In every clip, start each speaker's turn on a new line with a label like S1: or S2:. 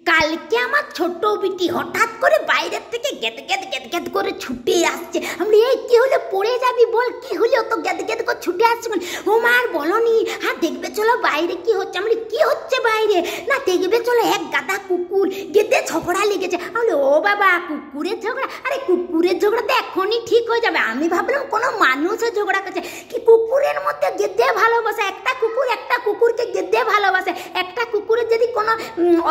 S1: কালকে আমার ছোট বিটি হঠাৎ করে বাইরের থেকে গেদ গেদ গেদ গেদ করে ছুটে আসছে। আমি এই কি হলে পড়ে যাবি, বল কি হলে অত গেদ গেদ করে ছুটে আসছে? ও মা আর বলনি, হ্যাঁ দেখবে চলো বাইরে কি হচ্ছে। আমি কি হচ্ছে বাইরে? না দেখবে চলো এক গাদা কুকুর গেদে ঝগড়া লেগেছে। আমি ও বাবা কুকুরের ঝগড়া? আরে কুকুরের ঝগড়া তো এখনই ঠিক হয়ে যাবে। আমি ভাবলাম কোনো মানুষের ঝগড়া করছে কি। কুকুরের মধ্যে গেদে ভালোবাসে, একটা কুকুর একটা কুকুরকে গেদে ভালোবাসে। একটা কুকুরের যদি কোনো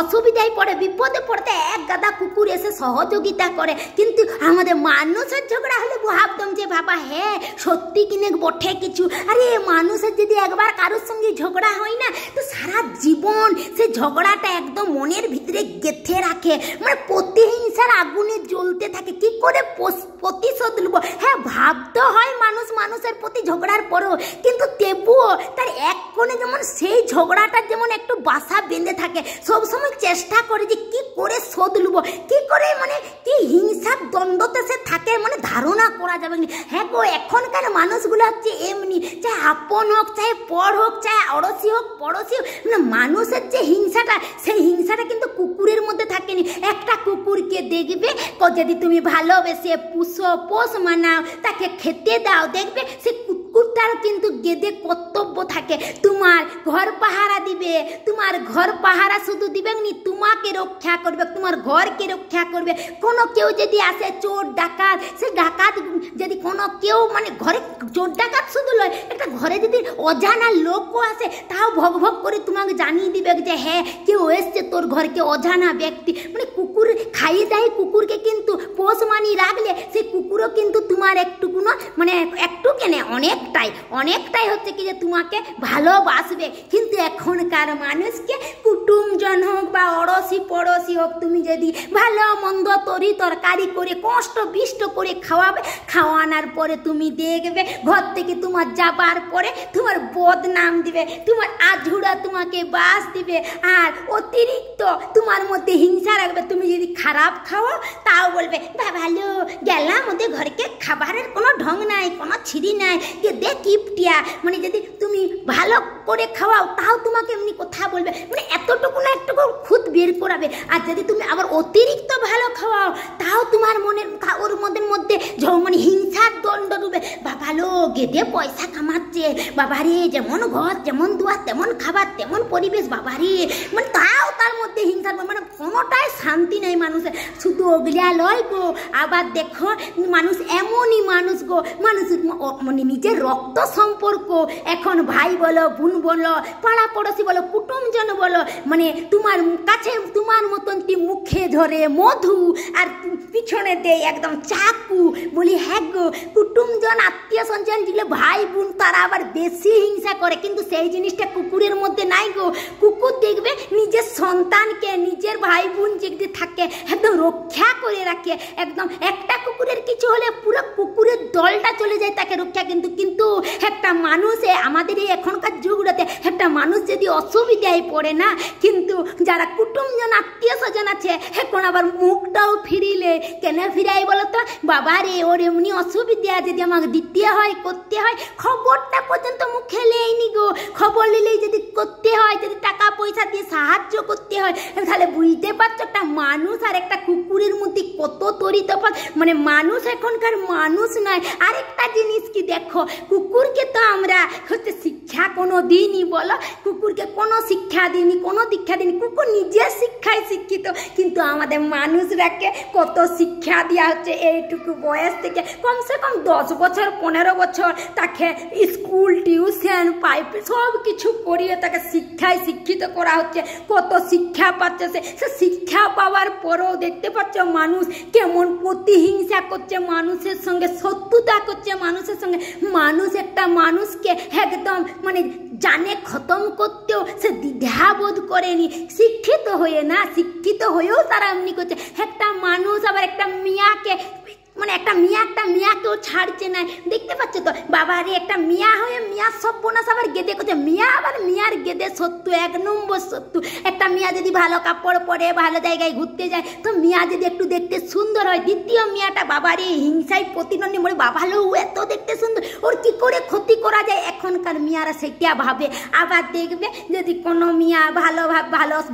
S1: অসুবিধায় পড়ে, বিপদে পড়তে এক গাদা কুকুর এসে সহযোগিতা করে। কিন্তু আমাদের মানুষের ঝগড়া হলে ভাবতাম যে বাবা হ্যাঁ সত্যি কিনে বটে কিছু। আরে মানুষের যদি একবার কারোর সঙ্গে ঝগড়া হয় না, তো সারা জীবন সে ঝগড়াটা একদম মনের ভিতরে গেঁথে রাখে, মানে প্রতিহিংসার আগুনে জ্বলতে থাকে। কি করে প্রতিশোধ নেব? হ্যাঁ ভাবতে হয় মানুষ মানুষের প্রতি ঝগড়ার পরও, কিন্তু তবুও তার এক কোণে যেমন সেই ঝগড়াটার যেমন একটু বাসা বেঁধে থাকে। সবসময় চেষ্টা করে যে কি করে শোধ নেব, কি করে, মানে কি হিংসার দ্বন্দ্বতে সে থাকে, মানে ধারণা করা যাবে না। হ্যাঁ গো, এখনকার মানুষগুলো হচ্ছে এমনি, চাই আপন হোক চাই পর হোক, চাই অড়সি হোক পড়োশি হোক, মানে মানুষের যে হিংসাটা, সেই হিংসাটা কিন্তু কুকুরের মধ্যে থাকেনি। একটা কুকুরকে দেখবে যদি তুমি ভালোবেসে পোষ মানাও, তাকে খেতে দাও, দেখবে সে কুকুরটার কিন্তু গেদে কর্তব্য থাকে। তোমার ঘর পাহারা দিবে, তোমার ঘর পাহারা শুধু দিবে নি, তোমাকে রক্ষা করবে, তোমার ঘরকে রক্ষা করবে। কোনো কেউ যদি আসে চোর ডাকাত, সে ডাকাত যদি কোনো কেউ, মানে ঘরে চোর ডাকাত শুধু নয়, একটা ঘরে যদি অজানা লোকও আসে, তাও ভগ ভগ করে তোমাকে জানিয়ে দিবে যে হ্যাঁ কেউ এসছে তোর ঘরকে, অজানা ব্যক্তি। মানে কুকুর খাইয়ে দেয় কুকুরকে, কিন্তু পোষ মানিয়ে রাখলে সেই কুকুরও কিন্তু তোমার একটুকুনো, মানে একটু কেনে অনেকটাই হচ্ছে কি যে তোমাকে ভালোবাসবে। কিন্তু এখনকার মানুষকে কুটুমজন হোক বা অড়সি পড়োশি হোক, তুমি যদি ভালো মন্দ তরি তরকারি করে কষ্ট বিষ্ট করে খাওয়ানোর পরে তুমি দেখবে ঘর থেকে তোমার যাবার পরে তোমার বদনাম দিবে, তোমার আঝুড়া তোমাকে বাস দিবে, আর অতিরিক্ত তোমার মধ্যে হিংসা রাখবে। তুমি যদি খারাপ খাও তাও বলবে ভালো গেলাম, ওদের ঘরকে খাবারের কোনো ঢং নাই, কোনো ছিঁড়ি নাই, যে দেখ কিপটিয়া। মানে যদি তুমি ভালো করে খাওয়াও তাও তোমাকে এমনি কথা বলবে, মানে এতটুকু না একটুকু খুদ বের করাবে। আর যদি তুমি আবার অতিরিক্ত ভালো খাওয়াও তাও তোমার ওর মধ্যে মানে হিংসার দণ্ড ডুবে। বাবালো গেদে পয়সা কামাচ্ছে, বাবারে যেমন ঘর যেমন দুয়ার তেমন খাবার তেমন পরিবেশ, বাবারে মানে তাও তার মধ্যে হিংসার, মানে কোনোটাই শান্তি নেই মানুষের। শুধু ওগুলা লয় গো, আবার দেখো মানুষ এমনই মানুষ গো, মানুষ মানে নিজের রক্ত সম্পর্ক, এখন ভাই বলো বোন বলো পাড়া পড়োশি বলো কুটুমজন বলো, মানে তোমার কাছে তোমার মতন কি মুখে ধরে মধু আর পিছনে দেয় একদম চাকু। বলি হ্যাঁ গো, কুটুমজন আত্মীয় স্বজন যেগুলো ভাই বোন তারা আবার বেশি হিংসা করে, কিন্তু সেই জিনিসটা কুকুরের মধ্যে নাই গো। কুকুর দেখবে নিজের সন্তানকে, নিজের ভাই বোন যেগুলি থাকে একদম রক্ষা করে রাখে, একদম একটা কুকুরের কিছু হলে পুরো কুকুরের দলটা চলে যায় তাকে রক্ষা। কিন্তু একটা মানুষে আমাদের এই এখনকার যুগটাতে একটা মানুষ যদি অসুবিধায় পড়ে না, কিন্তু যারা কুটুমজন আত্মীয় স্বজন আছে এখন আবার মুখটাও ফিরিলে কেন ফিরাই বলো তো? বাবা রে ওর এমনি অসুবিধা যদি আমাকে দিতে হয় করতে হয়, খবরটা পর্যন্ত মুখে লেইনি গো। খবর নিলেই যদি করতে হয়, যদি টাকা পয়সা দিয়ে সাহায্য করতে হয়, তাহলে বুঝতে পারছো একটা মানুষ আর একটা কুকুরের মধ্যে কত তরিতফাৎ। মানে মানুষ এখনকার মানুষ নয়। আরেকটা জিনিস কি দেখো, কুকুরকে তো আমরা হচ্ছে শিক্ষা কোনো দিনই বলো, কুকুরকে কোনো শিক্ষা দিইনি, কোনো দীক্ষা দিইনি, কুকুর নিজের শিক্ষায় শিক্ষিত। কিন্তু আমাদের মানুষরাকে কত শিক্ষা দেওয়া হচ্ছে এইটুকু বয়স থেকে, কমসে কম 10 বছর 15 বছর তাকে স্কুল টিউশন পাইপ সব কিছু করিয়ে তাকে শিক্ষায় শিক্ষিত করা হচ্ছে। কত শিক্ষা পাচ্ছে সে শিক্ষা পাওয়ার পরেও দেখতে পাচ্ছ মানুষ কেমন প্রতিহিংসা করছে, মানুষের সঙ্গে শত্রুতা করছে মানুষের সঙ্গে। মানুষ একটা মানুষকে একদম মানে জানে খতম করতেও সে দ্বিধাবোধ করেনি। শিক্ষিত হয়ে না, শিক্ষিত হয়েও তারা এমনি করছে। একটা মানুষ আবার একটা মিয়াকে মানে একটা মিয়া কেউ ছাড়ছে না, দেখতে পাচ্ছ তো বাবারে, একটা মিয়া হয়ে মিয়ার সব বোনাস আবার গেদে করছে, মিয়া আবার মিয়ার গেদে সত্যু, 1 নম্বর সত্যু। একটা মিয়া যদি ভালো কাপড় পরে ভালো জায়গায় ঘুরতে যায়, তো মিয়া যদি একটু দেখতে সুন্দর হয়, দ্বিতীয় মিয়াটা বাবারে হিংসায় প্রতিদ্বন্দ্বী মরে, বাবা লো এত দেখতে সুন্দর, ওর কি করে ক্ষতি করা যায়, এখনকার মিয়ারা সেটা ভাবে। আবার দেখবে যদি কোনো মিয়া ভালো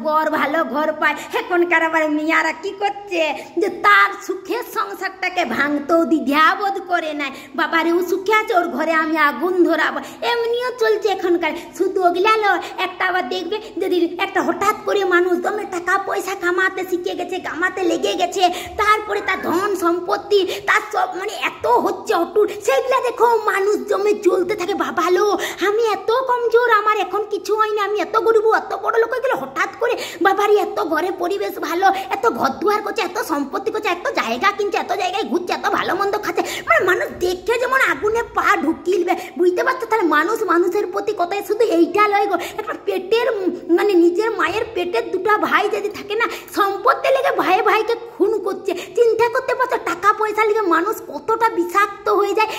S1: বর ভালো ঘর পায়, এখনকার আবার মিয়ারা কি করছে যে তার সুখের সংসারটাকে ভাঙতেও দ্বিধাবোধ করে নাই, বাবারে ও সুখে আছে, ওর ঘরে আমি আগুন ধরাবো, এমনিও চলছে এখনকার। শুধু ওগুলালো, একটা আবার দেখবে যদি একটা হঠাৎ করে মানুষ দমে টাকা পয়সা কামাতে শিখে গেছে, কামাতে লেগে গেছে, তারপরে তার ধন সম্পত্তি তার সব মানে এত হচ্ছে অটুট, সেগুলা দেখো মানুষ জমে চলতে থাকে, বাবালো আমি এত কমজোর, আমার এখন কিছু হয় না, আমি এত গরিব এত বড় লোক হয়ে গেলে, হঠাৎ করে বাবারই এত ঘরে পরিবেশ ভালো, এত ঘর দুয়ার করছে, এত সম্পত্তি করছে, এত জায়গা কিনছে, এত জায়গায় ঘুরছে, এত ভালো মন্দ খাচ্ছে, মানে মানুষ দেখে যেমন আগুনে পা ঢুকিলবে, বুঝতে পারছো? তাহলে মানুষের প্রতি কথায় শুধু এইটা লয় গো, একটা পেটের মানে নিজের মায়ের পেটের 2টা ভাই যদি থাকে না, সম্পত্তি লেগে ভাইকে খুন করছে, চিন্তা করতে পারছো টাকা পয়সা লেগে মানুষ কতটা বিষাক্ত হয়ে যায়।